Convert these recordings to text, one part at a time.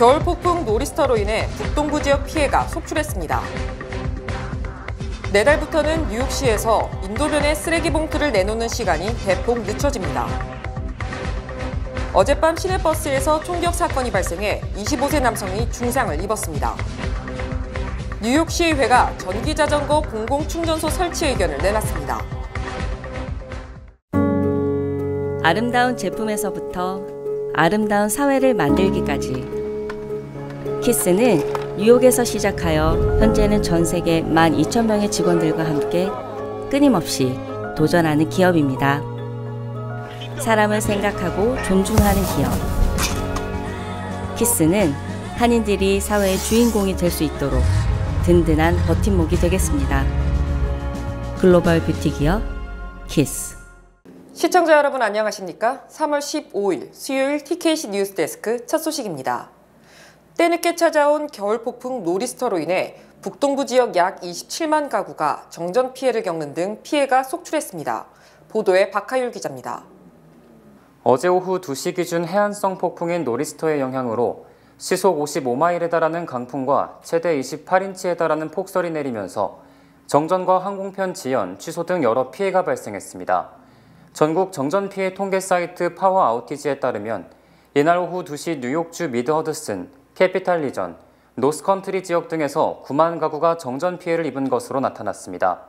겨울 폭풍 노리스터로 인해 북동부 지역 피해가 속출했습니다. 내달부터는 뉴욕시에서 인도변에 쓰레기 봉투를 내놓는 시간이 대폭 늦춰집니다. 어젯밤 시내버스에서 총격 사건이 발생해 25세 남성이 중상을 입었습니다. 뉴욕시의회가 전기자전거 공공충전소 설치 의견을 내놨습니다. 아름다운 제품에서부터 아름다운 사회를 만들기까지 키스는 뉴욕에서 시작하여 현재는 전 세계 12,000명의 직원들과 함께 끊임없이 도전하는 기업입니다. 사람을 생각하고 존중하는 기업. 키스는 한인들이 사회의 주인공이 될 수 있도록 든든한 버팀목이 되겠습니다. 글로벌 뷰티 기업 키스. 시청자 여러분 안녕하십니까? 3월 15일 수요일 TKC 뉴스데스크 첫 소식입니다. 때늦게 찾아온 겨울 폭풍 노리스터로 인해 북동부 지역 약 27만 가구가 정전 피해를 겪는 등 피해가 속출했습니다. 보도에 박하율 기자입니다. 어제 오후 2시 기준 해안성 폭풍인 노리스터의 영향으로 시속 55마일에 달하는 강풍과 최대 28인치에 달하는 폭설이 내리면서 정전과 항공편 지연, 취소 등 여러 피해가 발생했습니다. 전국 정전 피해 통계 사이트 파워 아우티지에 따르면 이날 오후 2시 뉴욕주 미드 허드슨, 캐피탈 리전, 노스컨트리 지역 등에서 9만 가구가 정전 피해를 입은 것으로 나타났습니다.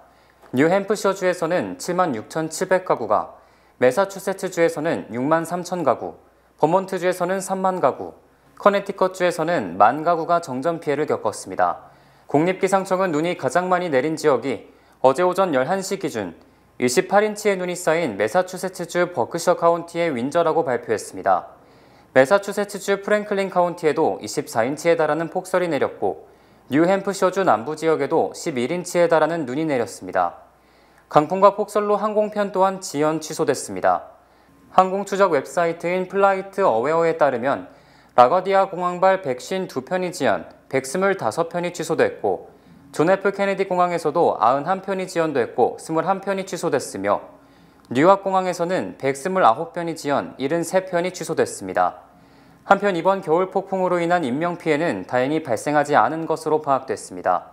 뉴햄프셔주에서는 7만 6,700가구가, 매사추세츠주에서는 6만 3천 가구, 버몬트주에서는 3만 가구, 커네티컷주에서는 1만 가구가 정전 피해를 겪었습니다. 국립기상청은 눈이 가장 많이 내린 지역이 어제 오전 11시 기준 28인치의 눈이 쌓인 매사추세츠주 버크셔 카운티의 윈저라고 발표했습니다. 매사추세츠주 프랭클린 카운티에도 24인치에 달하는 폭설이 내렸고 뉴햄프셔주 남부 지역에도 11인치에 달하는 눈이 내렸습니다. 강풍과 폭설로 항공편 또한 지연 취소됐습니다. 항공추적 웹사이트인 플라이트 어웨어에 따르면 라가디아 공항발 152편이 지연, 125편이 취소됐고 존 F 케네디 공항에서도 91편이 지연됐고 21편이 취소됐으며 뉴욕 공항에서는 129편이 지연, 73편이 취소됐습니다. 한편 이번 겨울 폭풍으로 인한 인명피해는 다행히 발생하지 않은 것으로 파악됐습니다.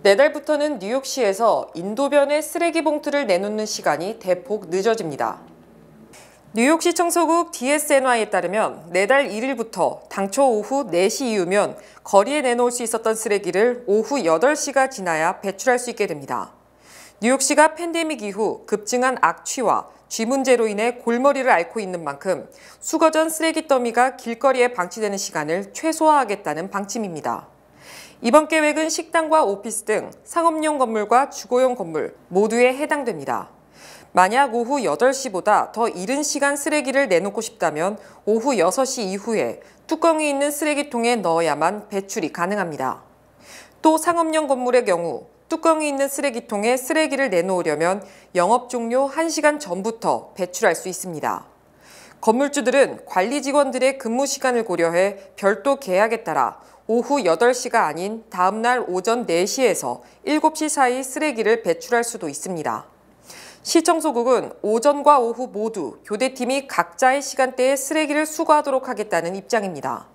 내달부터는 뉴욕시에서 인도변에 쓰레기 봉투를 내놓는 시간이 대폭 늦어집니다. 뉴욕시 청소국 DSNY에 따르면 내달 1일부터 당초 오후 4시 이후면 거리에 내놓을 수 있었던 쓰레기를 오후 8시가 지나야 배출할 수 있게 됩니다. 뉴욕시가 팬데믹 이후 급증한 악취와 쥐 문제로 인해 골머리를 앓고 있는 만큼 수거 전 쓰레기 더미가 길거리에 방치되는 시간을 최소화하겠다는 방침입니다. 이번 계획은 식당과 오피스 등 상업용 건물과 주거용 건물 모두에 해당됩니다. 만약 오후 8시보다 더 이른 시간 쓰레기를 내놓고 싶다면 오후 6시 이후에 뚜껑이 있는 쓰레기통에 넣어야만 배출이 가능합니다. 또 상업용 건물의 경우 뚜껑이 있는 쓰레기통에 쓰레기를 내놓으려면 영업 종료 1시간 전부터 배출할 수 있습니다. 건물주들은 관리 직원들의 근무 시간을 고려해 별도 계약에 따라 오후 8시가 아닌 다음날 오전 4시에서 7시 사이 쓰레기를 배출할 수도 있습니다. 시청소국은 오전과 오후 모두 교대팀이 각자의 시간대에 쓰레기를 수거하도록 하겠다는 입장입니다.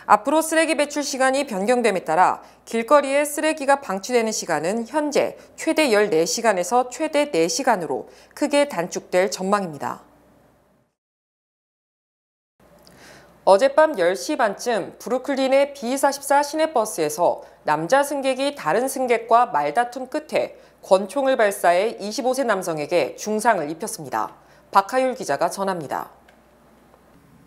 앞으로 쓰레기 배출 시간이 변경됨에 따라 길거리에 쓰레기가 방치되는 시간은 현재 최대 14시간에서 최대 4시간으로 크게 단축될 전망입니다. 어젯밤 10시 반쯤 브루클린의 B44 시내버스에서 남자 승객이 다른 승객과 말다툼 끝에 권총을 발사해 25세 남성에게 중상을 입혔습니다. 박하율 기자가 전합니다.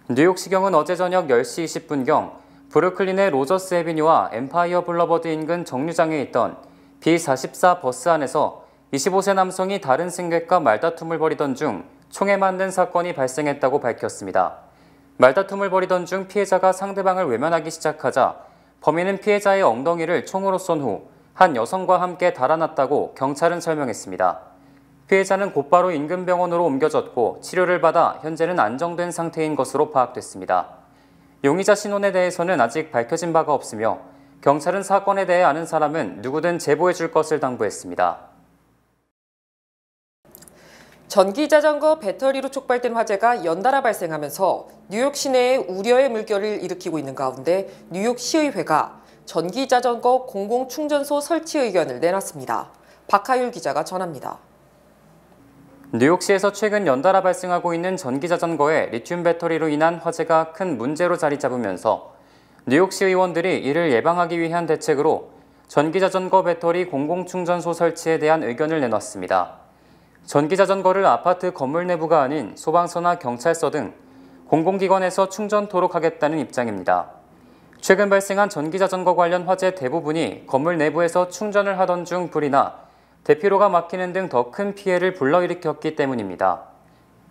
뉴욕시경은 어제 저녁 10시 20분경 브루클린의 로저스 애비뉴와 엠파이어 블러버드 인근 정류장에 있던 B44 버스 안에서 25세 남성이 다른 승객과 말다툼을 벌이던 중 총에 맞는 사건이 발생했다고 밝혔습니다. 말다툼을 벌이던 중 피해자가 상대방을 외면하기 시작하자 범인은 피해자의 엉덩이를 총으로 쏜 후 한 여성과 함께 달아났다고 경찰은 설명했습니다. 피해자는 곧바로 인근 병원으로 옮겨졌고 치료를 받아 현재는 안정된 상태인 것으로 파악됐습니다. 용의자 신원에 대해서는 아직 밝혀진 바가 없으며 경찰은 사건에 대해 아는 사람은 누구든 제보해 줄 것을 당부했습니다. 전기자전거 배터리로 촉발된 화재가 연달아 발생하면서 뉴욕 시내에 우려의 물결을 일으키고 있는 가운데 뉴욕시의회가 전기자전거 공공충전소 설치 의견을 내놨습니다. 박하율 기자가 전합니다. 뉴욕시에서 최근 연달아 발생하고 있는 전기자전거의 리튬 배터리로 인한 화재가 큰 문제로 자리 잡으면서 뉴욕시 의원들이 이를 예방하기 위한 대책으로 전기자전거 배터리 공공충전소 설치에 대한 의견을 내놨습니다. 전기자전거를 아파트 건물 내부가 아닌 소방서나 경찰서 등 공공기관에서 충전토록 하겠다는 입장입니다. 최근 발생한 전기자전거 관련 화재 대부분이 건물 내부에서 충전을 하던 중 불이 나 대피로가 막히는 등 더 큰 피해를 불러일으켰기 때문입니다.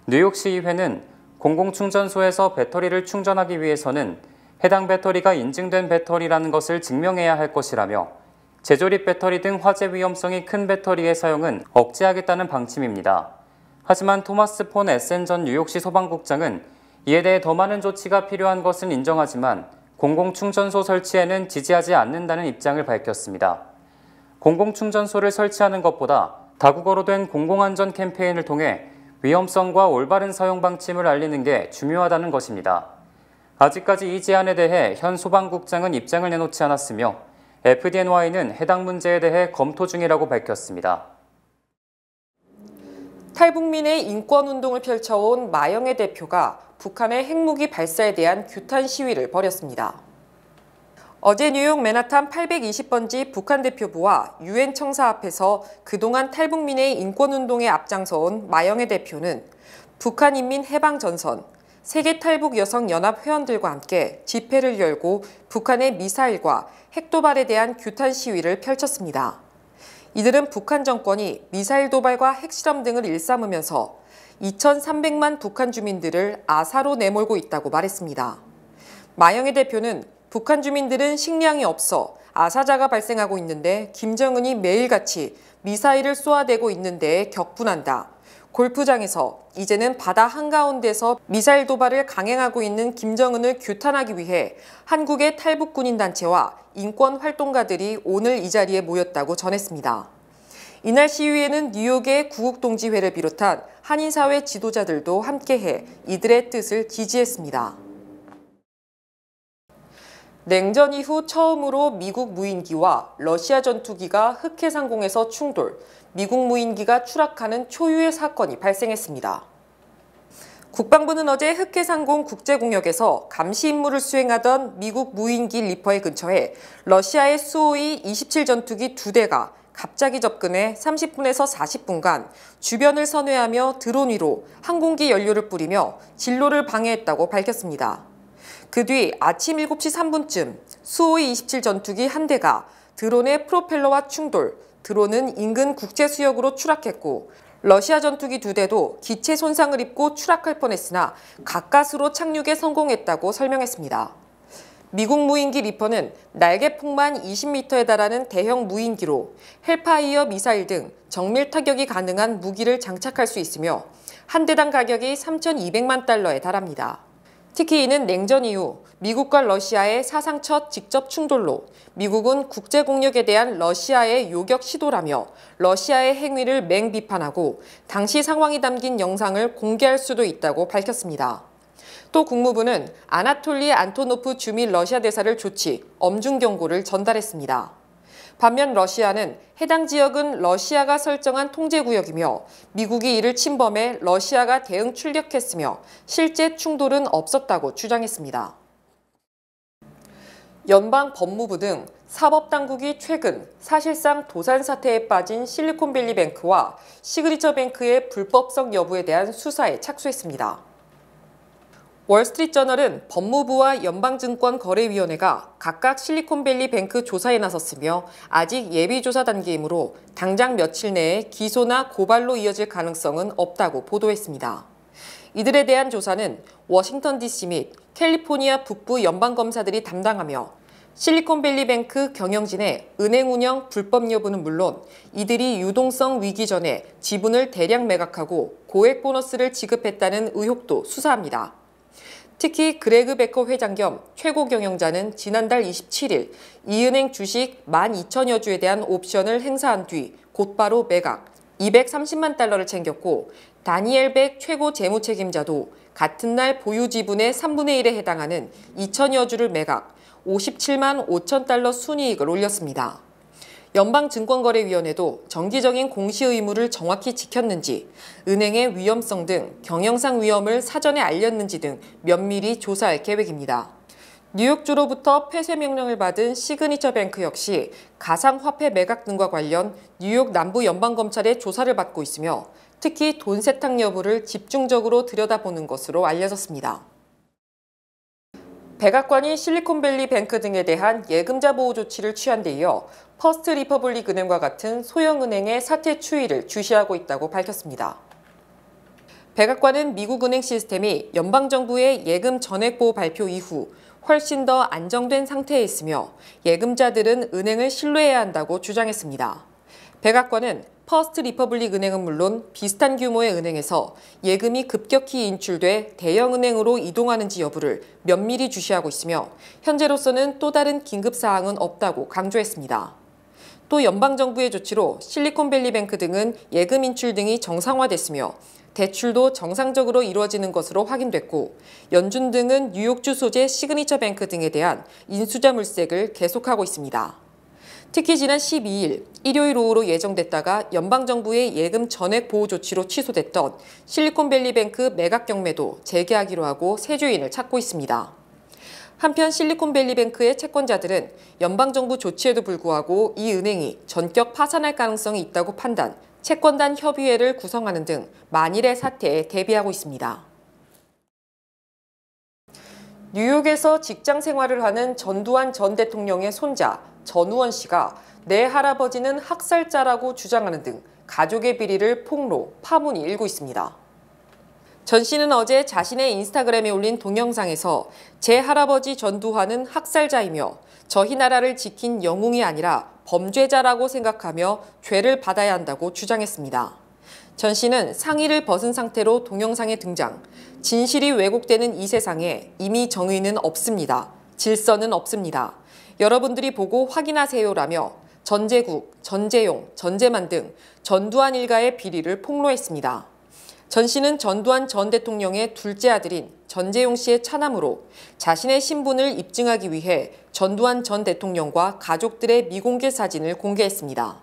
뉴욕시의회는 공공충전소에서 배터리를 충전하기 위해서는 해당 배터리가 인증된 배터리라는 것을 증명해야 할 것이라며 재조립 배터리 등 화재 위험성이 큰 배터리의 사용은 억제하겠다는 방침입니다. 하지만 토마스 폰 에센 전 뉴욕시 소방국장은 이에 대해 더 많은 조치가 필요한 것은 인정하지만 공공충전소 설치에는 지지하지 않는다는 입장을 밝혔습니다. 공공충전소를 설치하는 것보다 다국어로 된 공공안전 캠페인을 통해 위험성과 올바른 사용 방침을 알리는 게 중요하다는 것입니다. 아직까지 이 제안에 대해 현 소방국장은 입장을 내놓지 않았으며 FDNY는 해당 문제에 대해 검토 중이라고 밝혔습니다. 탈북민의 인권운동을 펼쳐온 마영애 대표가 북한의 핵무기 발사에 대한 규탄 시위를 벌였습니다. 어제 뉴욕 맨하탄 820번지 북한 대표부와 유엔 청사 앞에서 그동안 탈북민의 인권운동에 앞장서온 마영애 대표는 북한인민해방전선, 세계탈북여성연합 회원들과 함께 집회를 열고 북한의 미사일과 핵도발에 대한 규탄 시위를 펼쳤습니다. 이들은 북한 정권이 미사일 도발과 핵실험 등을 일삼으면서 2,300만 북한 주민들을 아사로 내몰고 있다고 말했습니다. 마영애 대표는 북한 주민들은 식량이 없어 아사자가 발생하고 있는데 김정은이 매일같이 미사일을 쏘아대고 있는 데에 격분한다. 골프장에서 이제는 바다 한가운데서 미사일 도발을 강행하고 있는 김정은을 규탄하기 위해 한국의 탈북군인단체와 인권활동가들이 오늘 이 자리에 모였다고 전했습니다. 이날 시위에는 뉴욕의 구국동지회를 비롯한 한인사회 지도자들도 함께해 이들의 뜻을 지지했습니다. 냉전 이후 처음으로 미국 무인기와 러시아 전투기가 흑해상공에서 충돌, 미국 무인기가 추락하는 초유의 사건이 발생했습니다. 국방부는 어제 흑해상공 국제공역에서 감시 임무를 수행하던 미국 무인기 리퍼의 근처에 러시아의 수호이 27 전투기 2대가 갑자기 접근해 30분에서 40분간 주변을 선회하며 드론 위로 항공기 연료를 뿌리며 진로를 방해했다고 밝혔습니다. 그 뒤 아침 7시 3분쯤 수호이 27 전투기 한 대가 드론의 프로펠러와 충돌, 드론은 인근 국제수역으로 추락했고 러시아 전투기 2대도 기체 손상을 입고 추락할 뻔했으나 가까스로 착륙에 성공했다고 설명했습니다. 미국 무인기 리퍼는 날개 폭만 20m에 달하는 대형 무인기로 헬파이어 미사일 등 정밀 타격이 가능한 무기를 장착할 수 있으며 한 대당 가격이 3,200만 달러에 달합니다. 특히 이는 냉전 이후 미국과 러시아의 사상 첫 직접 충돌로 미국은 국제공역에 대한 러시아의 요격 시도라며 러시아의 행위를 맹비판하고 당시 상황이 담긴 영상을 공개할 수도 있다고 밝혔습니다. 또 국무부는 아나톨리 안토노프 주미 러시아 대사를 조치, 엄중 경고를 전달했습니다. 반면 러시아는 해당 지역은 러시아가 설정한 통제구역이며 미국이 이를 침범해 러시아가 대응 출격했으며 실제 충돌은 없었다고 주장했습니다. 연방 법무부 등 사법당국이 최근 사실상 도산 사태에 빠진 실리콘밸리뱅크와 시그니처뱅크의 불법성 여부에 대한 수사에 착수했습니다. 월스트리트저널은 법무부와 연방증권거래위원회가 각각 실리콘밸리뱅크 조사에 나섰으며 아직 예비조사 단계이므로 당장 며칠 내에 기소나 고발로 이어질 가능성은 없다고 보도했습니다. 이들에 대한 조사는 워싱턴 DC 및 캘리포니아 북부 연방검사들이 담당하며 실리콘밸리뱅크 경영진의 은행 운영 불법 여부는 물론 이들이 유동성 위기 전에 지분을 대량 매각하고 고액 보너스를 지급했다는 의혹도 수사합니다. 특히 그레그 베커 회장 겸 최고 경영자는 지난달 27일 이 은행 주식 12,000여 주에 대한 옵션을 행사한 뒤 곧바로 매각, 230만 달러를 챙겼고 다니엘 백 최고 재무 책임자도 같은 날 보유 지분의 3분의 1에 해당하는 2천여 주를 매각, 57만 5천 달러 순이익을 올렸습니다. 연방증권거래위원회도 정기적인 공시 의무를 정확히 지켰는지, 은행의 위험성 등 경영상 위험을 사전에 알렸는지 등 면밀히 조사할 계획입니다. 뉴욕주로부터 폐쇄 명령을 받은 시그니처 뱅크 역시 가상화폐 매각 등과 관련 뉴욕 남부 연방검찰의 조사를 받고 있으며 특히 돈 세탁 여부를 집중적으로 들여다보는 것으로 알려졌습니다. 백악관이 실리콘밸리 뱅크 등에 대한 예금자 보호 조치를 취한 데 이어 퍼스트 리퍼블릭 은행과 같은 소형 은행의 사퇴 추이를 주시하고 있다고 밝혔습니다. 백악관은 미국 은행 시스템이 연방정부의 예금 전액 보호 발표 이후 훨씬 더 안정된 상태에 있으며 예금자들은 은행을 신뢰해야 한다고 주장했습니다. 백악관은 퍼스트 리퍼블릭 은행은 물론 비슷한 규모의 은행에서 예금이 급격히 인출돼 대형 은행으로 이동하는지 여부를 면밀히 주시하고 있으며 현재로서는 또 다른 긴급 사항은 없다고 강조했습니다. 또 연방정부의 조치로 실리콘밸리 뱅크 등은 예금 인출 등이 정상화됐으며 대출도 정상적으로 이루어지는 것으로 확인됐고 연준 등은 뉴욕주 소재 시그니처 뱅크 등에 대한 인수자 물색을 계속하고 있습니다. 특히 지난 12일 일요일 오후로 예정됐다가 연방정부의 예금 전액 보호 조치로 취소됐던 실리콘밸리 뱅크 매각 경매도 재개하기로 하고 새 주인을 찾고 있습니다. 한편 실리콘밸리 뱅크의 채권자들은 연방정부 조치에도 불구하고 이 은행이 전격 파산할 가능성이 있다고 판단, 채권단 협의회를 구성하는 등 만일의 사태에 대비하고 있습니다. 뉴욕에서 직장 생활을 하는 전두환 전 대통령의 손자 전우원 씨가 내 할아버지는 학살자라고 주장하는 등 가족의 비리를 폭로, 파문이 일고 있습니다. 전 씨는 어제 자신의 인스타그램에 올린 동영상에서 제 할아버지 전두환은 학살자이며 저희 나라를 지킨 영웅이 아니라 범죄자라고 생각하며 죄를 받아야 한다고 주장했습니다. 전 씨는 상의를 벗은 상태로 동영상에 등장, 진실이 왜곡되는 이 세상에 이미 정의는 없습니다. 질서는 없습니다. 여러분들이 보고 확인하세요라며 전제국, 전제용, 전제만 등 전두환 일가의 비리를 폭로했습니다. 전 씨는 전두환 전 대통령의 둘째 아들인 전재용 씨의 차남으로 자신의 신분을 입증하기 위해 전두환 전 대통령과 가족들의 미공개 사진을 공개했습니다.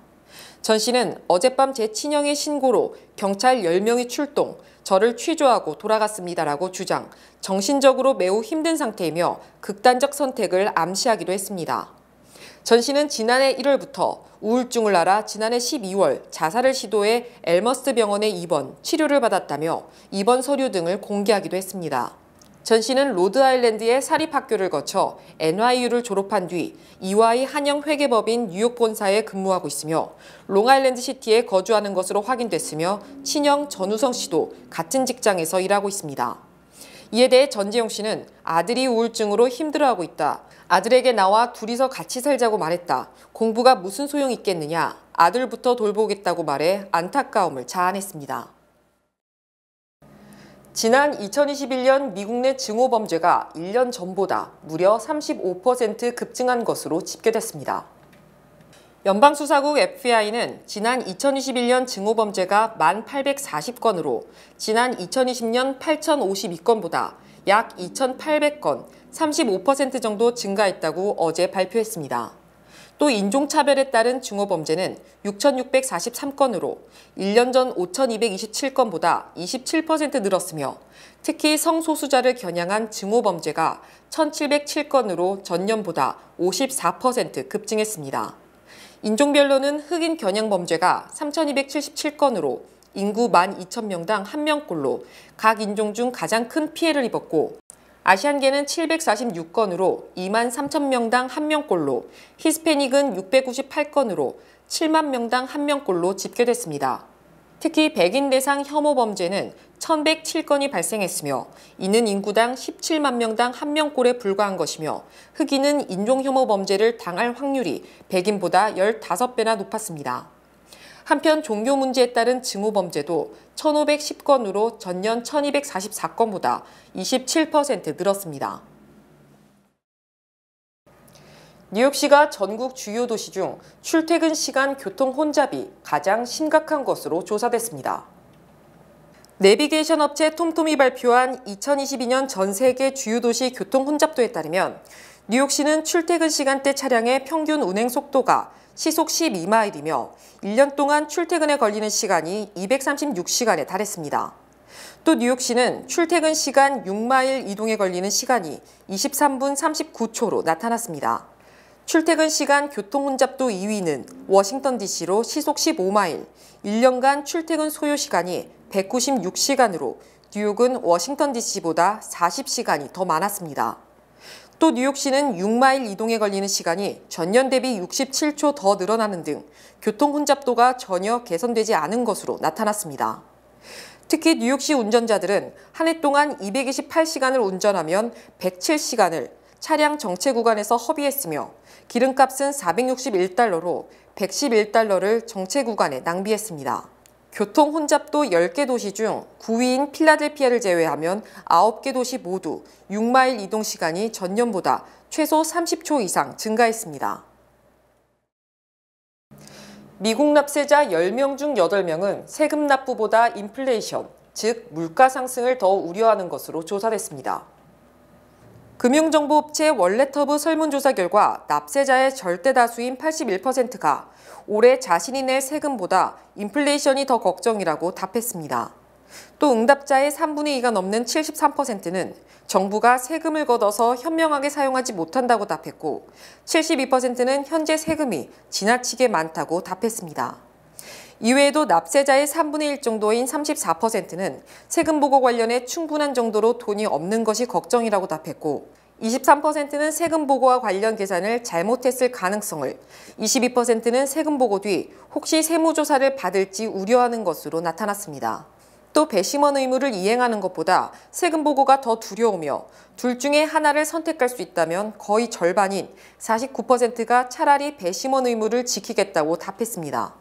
전 씨는 어젯밤 제 친형의 신고로 경찰 10명이 출동, 저를 취조하고 돌아갔습니다라고 주장, 정신적으로 매우 힘든 상태이며 극단적 선택을 암시하기도 했습니다. 전 씨는 지난해 1월부터 우울증을 앓아 지난해 12월 자살을 시도해 엘머스 병원에 입원, 치료를 받았다며 입원 서류 등을 공개하기도 했습니다. 전 씨는 로드아일랜드의 사립학교를 거쳐 NYU를 졸업한 뒤 이화이 한영회계법인 뉴욕 본사에 근무하고 있으며 롱아일랜드 시티에 거주하는 것으로 확인됐으며 친형 전우성 씨도 같은 직장에서 일하고 있습니다. 이에 대해 전재용 씨는 아들이 우울증으로 힘들어하고 있다. 아들에게 나와 둘이서 같이 살자고 말했다. 공부가 무슨 소용이 있겠느냐. 아들부터 돌보겠다고 말해 안타까움을 자아냈습니다. 지난 2021년 미국 내 증오범죄가 1년 전보다 무려 35% 급증한 것으로 집계됐습니다. 연방수사국 FBI는 지난 2021년 증오범죄가 1,840건으로 지난 2020년 8,052건보다 약 2,800건, 35% 정도 증가했다고 어제 발표했습니다. 또 인종차별에 따른 증오범죄는 6,643건으로 1년 전 5,227건보다 27% 늘었으며 특히 성소수자를 겨냥한 증오범죄가 1,707건으로 전년보다 54% 급증했습니다. 인종별로는 흑인 겨냥 범죄가 3,277건으로 인구 12,000명당 1명꼴로 각 인종 중 가장 큰 피해를 입었고 아시안계는 746건으로 23,000명당 1명꼴로 히스패닉은 698건으로 7만 명당 1명꼴로 집계됐습니다. 특히 백인 대상 혐오 범죄는 1,107건이 발생했으며 이는 인구당 17만 명당 1명꼴에 불과한 것이며 흑인은 인종혐오 범죄를 당할 확률이 백인보다 15배나 높았습니다. 한편 종교 문제에 따른 증오 범죄도 1,510건으로 전년 1,244건보다 27% 늘었습니다. 뉴욕시가 전국 주요 도시 중 출퇴근 시간 교통 혼잡이 가장 심각한 것으로 조사됐습니다. 내비게이션 업체 톰톰이 발표한 2022년 전 세계 주요 도시 교통 혼잡도에 따르면 뉴욕시는 출퇴근 시간대 차량의 평균 운행 속도가 시속 12마일이며 1년 동안 출퇴근에 걸리는 시간이 236시간에 달했습니다. 또 뉴욕시는 출퇴근 시간 6마일 이동에 걸리는 시간이 23분 39초로 나타났습니다. 출퇴근 시간 교통 혼잡도 2위는 워싱턴 DC로 시속 15마일, 1년간 출퇴근 소요 시간이 196시간으로 뉴욕은 워싱턴 DC보다 40시간이 더 많았습니다. 또 뉴욕시는 6마일 이동에 걸리는 시간이 전년 대비 67초 더 늘어나는 등 교통 혼잡도가 전혀 개선되지 않은 것으로 나타났습니다. 특히 뉴욕시 운전자들은 한 해 동안 228시간을 운전하면 107시간을 차량 정체 구간에서 허비했으며 기름값은 $461로 111달러를 정체 구간에 낭비했습니다. 교통 혼잡도 10개 도시 중 9위인 필라델피아를 제외하면 9개 도시 모두 6마일 이동 시간이 전년보다 최소 30초 이상 증가했습니다. 미국 납세자 10명 중 8명은 세금 납부보다 인플레이션, 즉 물가 상승을 더 우려하는 것으로 조사됐습니다. 금융정보업체 월렛허브 설문조사 결과 납세자의 절대 다수인 81%가 올해 자신이 낼 세금보다 인플레이션이 더 걱정이라고 답했습니다. 또 응답자의 3분의 2가 넘는 73%는 정부가 세금을 걷어서 현명하게 사용하지 못한다고 답했고 72%는 현재 세금이 지나치게 많다고 답했습니다. 이외에도 납세자의 3분의 1 정도인 34%는 세금 보고 관련해 충분한 정도로 돈이 없는 것이 걱정이라고 답했고 23%는 세금 보고와 관련 계산을 잘못했을 가능성을, 22%는 세금 보고 뒤 혹시 세무조사를 받을지 우려하는 것으로 나타났습니다. 또 배심원 의무를 이행하는 것보다 세금 보고가 더 두려우며 둘 중에 하나를 선택할 수 있다면 거의 절반인 49%가 차라리 배심원 의무를 지키겠다고 답했습니다.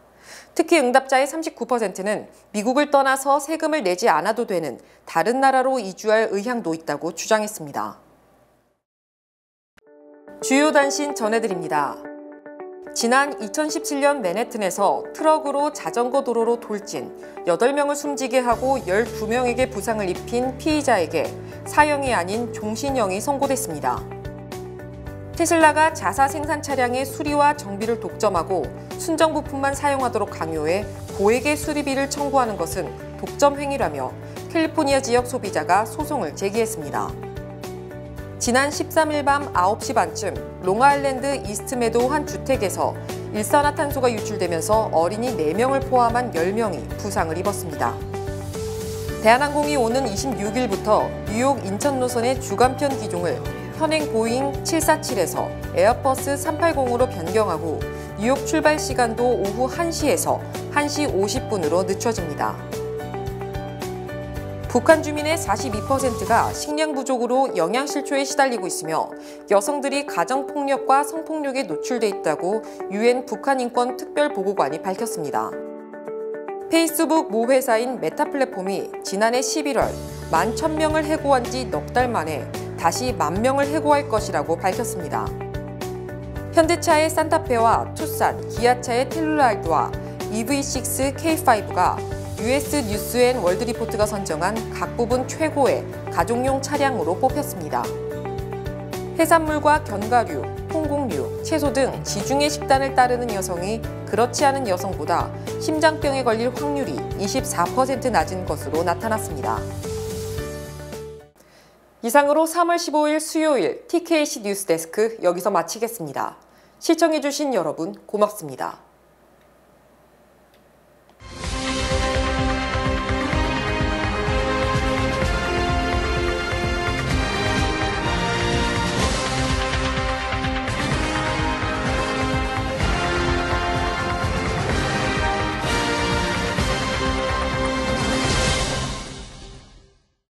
특히 응답자의 39%는 미국을 떠나서 세금을 내지 않아도 되는 다른 나라로 이주할 의향도 있다고 주장했습니다. 주요 단신 전해드립니다. 지난 2017년 맨해튼에서 트럭으로 자전거 도로로 돌진, 8명을 숨지게 하고 12명에게 부상을 입힌 피의자에게 사형이 아닌 종신형이 선고됐습니다. 테슬라가 자사 생산 차량의 수리와 정비를 독점하고 순정 부품만 사용하도록 강요해 고액의 수리비를 청구하는 것은 독점 행위라며 캘리포니아 지역 소비자가 소송을 제기했습니다. 지난 13일 밤 9시 반쯤 롱아일랜드 이스트메도 한 주택에서 일산화탄소가 유출되면서 어린이 4명을 포함한 10명이 부상을 입었습니다. 대한항공이 오는 26일부터 뉴욕 인천 노선의 주간편 기종을 현행 보잉 747에서 에어버스 380으로 변경하고 뉴욕 출발 시간도 오후 1시에서 1시 50분으로 늦춰집니다. 북한 주민의 42%가 식량 부족으로 영양실조에 시달리고 있으며 여성들이 가정폭력과 성폭력에 노출돼 있다고 유엔 북한인권 특별보고관이 밝혔습니다. 페이스북 모 회사인 메타 플랫폼이 지난해 11월 11,000명을 해고한 지 넉 달 만에 다시 10,000명을 해고할 것이라고 밝혔습니다. 현대차의 산타페와 투싼, 기아차의 텔루라이드와 EV6 K5가 US 뉴스 앤 월드 리포트가 선정한 각 부분 최고의 가족용 차량으로 뽑혔습니다. 해산물과 견과류, 통곡류, 채소 등 지중해 식단을 따르는 여성이 그렇지 않은 여성보다 심장병에 걸릴 확률이 24% 낮은 것으로 나타났습니다. 이상으로 3월 15일 수요일 TKC 뉴스데스크 여기서 마치겠습니다. 시청해주신 여러분 고맙습니다.